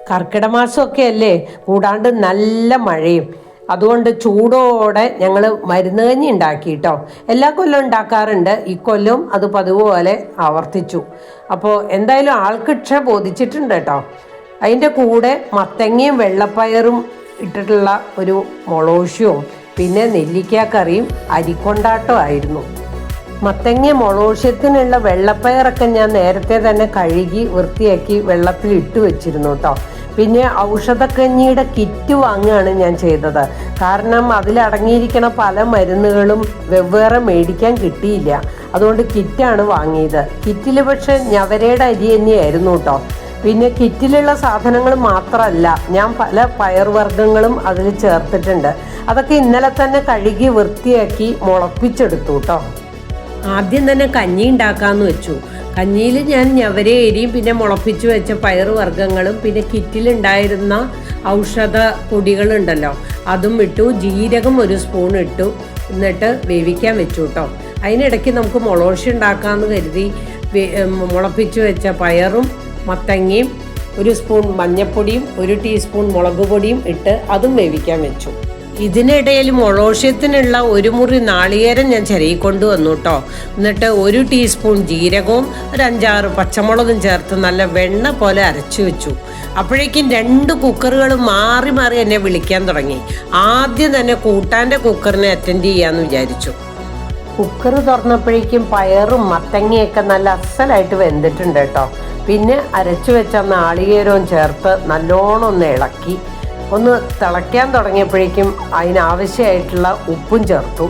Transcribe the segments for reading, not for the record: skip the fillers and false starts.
കർക്കിടക മാസമൊക്കെ അല്ലേ, കൂടാണ്ട് നല്ല മഴയും. അതുകൊണ്ട് ചൂടോടെ ഞങ്ങൾ മരുന്ന് കഞ്ഞി ഉണ്ടാക്കി കേട്ടോ. എല്ലാ കൊല്ലം ഉണ്ടാക്കാറുണ്ട്, ഇക്കൊല്ലം അത് പതിവ് പോലെ ആവർത്തിച്ചു. അപ്പോൾ എന്തായാലും ആൾക്കിക്ഷ ബോധിച്ചിട്ടുണ്ട് കേട്ടോ. അതിൻ്റെ കൂടെ മത്തങ്ങയും വെള്ളപ്പയറും ഇട്ടിട്ടുള്ള ഒരു മുളോശ്യവും പിന്നെ നെല്ലിക്കാക്കറിയും അരിക്കൊണ്ടാട്ടം ആയിരുന്നു. മത്തങ്ങ മുളോശ്യത്തിനുള്ള വെള്ളപ്പയറൊക്കെ ഞാൻ നേരത്തെ തന്നെ കഴുകി വൃത്തിയാക്കി വെള്ളത്തിൽ ഇട്ട് വെച്ചിരുന്നു കേട്ടോ. പിന്നെ ഔഷധക്കഞ്ഞിയുടെ കിറ്റ് വാങ്ങുകയാണ് ഞാൻ ചെയ്തത്. കാരണം അതിലടങ്ങിയിരിക്കുന്ന പല മരുന്നുകളും വെവ്വേറെ മേടിക്കാൻ കിട്ടിയില്ല. അതുകൊണ്ട് കിറ്റാണ് വാങ്ങിയത്. കിറ്റിൽ പക്ഷെ ഞവരയുടെ അരി തന്നെയായിരുന്നു കേട്ടോ. പിന്നെ കിറ്റിലുള്ള സാധനങ്ങൾ മാത്രമല്ല, ഞാൻ പല പയർവർഗ്ഗങ്ങളും അതിൽ ചേർത്തിട്ടുണ്ട്. അതൊക്കെ ഇന്നലെ തന്നെ കഴുകി വൃത്തിയാക്കി മുളപ്പിച്ചെടുത്തു കേട്ടോ. ആദ്യം തന്നെ കഞ്ഞി ഉണ്ടാക്കാമെന്ന് വെച്ചു. കഞ്ഞിയിൽ ഞാൻ ഞവരയരിയും പിന്നെ മുളപ്പിച്ച് വെച്ച പയറുവർഗ്ഗങ്ങളും പിന്നെ കിറ്റിലുണ്ടായിരുന്ന ഔഷധ പൊടികളുണ്ടല്ലോ അതും ഇട്ടു. ജീരകം 1 സ്പൂൺ ഇട്ടു. എന്നിട്ട് വേവിക്കാൻ വെച്ചു കേട്ടോ. അതിനിടയ്ക്ക് നമുക്ക് മുളോശ്യം ഉണ്ടാക്കാമെന്ന് കരുതി മുളപ്പിച്ച് വെച്ച പയറും മത്തങ്ങയും 1 സ്പൂൺ മഞ്ഞൾപ്പൊടിയും 1 ടീസ്പൂൺ മുളക് പൊടിയും ഇട്ട് അതും വേവിക്കാൻ വെച്ചു. ഇതിനിടയിൽ മുളോശ്യത്തിനുള്ള 1 മുറി നാളികേരം ഞാൻ ചിരകിക്കൊണ്ട് വന്നു കേട്ടോ. എന്നിട്ട് 1 ടീസ്പൂൺ ജീരകവും 5-6 പച്ചമുളകും ചേർത്ത് നല്ല വെണ്ണ പോലെ അരച്ചു വെച്ചു. അപ്പോഴേക്കും 2 കുക്കറുകൾ മാറി മാറി എന്നെ വിളിക്കാൻ തുടങ്ങി. ആദ്യം തന്നെ കൂട്ടാൻ്റെ കുക്കറിനെ അറ്റൻഡ് ചെയ്യാമെന്ന് വിചാരിച്ചു. കുക്കർ തുറന്നപ്പോഴേക്കും പയറും മത്തങ്ങയൊക്കെ നല്ല അസലായിട്ട് വെന്തിട്ടുണ്ട് കേട്ടോ. പിന്നെ അരച്ചു വെച്ച നാളികേരവും ചേർത്ത് നല്ലോണം ഒന്ന് ഇളക്കി. ഒന്ന് തിളയ്ക്കാൻ തുടങ്ങിയപ്പോഴേക്കും അതിനാവശ്യമായിട്ടുള്ള ഉപ്പും ചേർത്തു.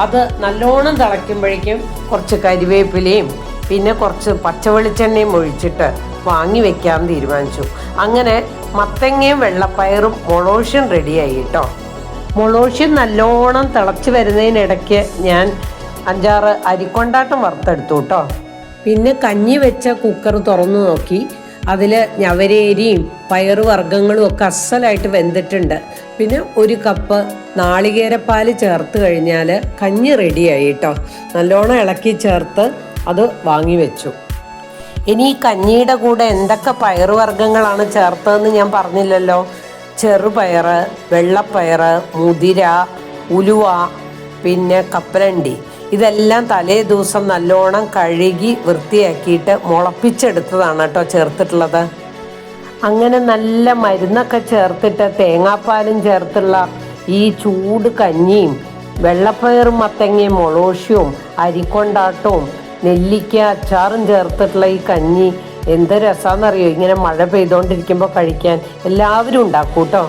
അത് നല്ലോണം തിളയ്ക്കുമ്പോഴേക്കും കുറച്ച് കരിവേപ്പിലയും പിന്നെ കുറച്ച് പച്ചവെളിച്ചെണ്ണയും ഒഴിച്ചിട്ട് വാങ്ങി വെക്കാൻ തീരുമാനിച്ചു. അങ്ങനെ മത്തങ്ങയും വെള്ളപ്പയറും മുളോശ്യം റെഡിയായി കേട്ടോ. മുളോശ്യം നല്ലോണം തിളച്ച് വരുന്നതിനിടയ്ക്ക് ഞാൻ 5-6 അരിക്കൊണ്ടാട്ടം വറുത്തെടുത്തു കേട്ടോ. പിന്നെ കഞ്ഞി വെച്ച കുക്കർ തുറന്നു നോക്കി. അതിൽ ഞവരേരിയും പയറുവർഗ്ഗങ്ങളും ഒക്കെ അസലായിട്ട് വെന്തിട്ടുണ്ട്. പിന്നെ 1 കപ്പ് നാളികേരപ്പാൽ ചേർത്ത് കഴിഞ്ഞാൽ കഞ്ഞി റെഡിയായി കേട്ടോ. നല്ലോണം ഇളക്കി ചേർത്ത് അത് വാങ്ങി വെച്ചു. ഇനി ഈ കഞ്ഞിയുടെ കൂടെ എന്തൊക്കെ പയറുവർഗ്ഗങ്ങളാണ് ചേർത്തതെന്ന് ഞാൻ പറഞ്ഞില്ലല്ലോ. ചെറുപയർ, വെള്ളപ്പയർ, മുതിര, ഉലുവ, പിന്നെ കപ്പലണ്ടി, ഇതെല്ലാം തലേ ദിവസം നല്ലോണം കഴുകി വൃത്തിയാക്കിയിട്ട് മുളപ്പിച്ചെടുത്തതാണ് കേട്ടോ ചേർത്തിട്ടുള്ളത്. അങ്ങനെ നല്ല മരുന്നൊക്കെ ചേർത്തിട്ട് തേങ്ങാപ്പാലും ചേർത്തുള്ള ഈ ചൂട് കഞ്ഞിയും വെള്ളപ്പയറും മത്തങ്ങയും മുളോശ്യവും അരിക്കൊണ്ടാട്ടവും നെല്ലിക്ക അച്ചാറും ചേർത്തിട്ടുള്ള ഈ കഞ്ഞി എന്ത് രസമാണെന്നറിയോ. ഇങ്ങനെ മഴ പെയ്തുകൊണ്ടിരിക്കുമ്പോൾ കഴിക്കാൻ എല്ലാവരും ഉണ്ടാക്കും കേട്ടോ.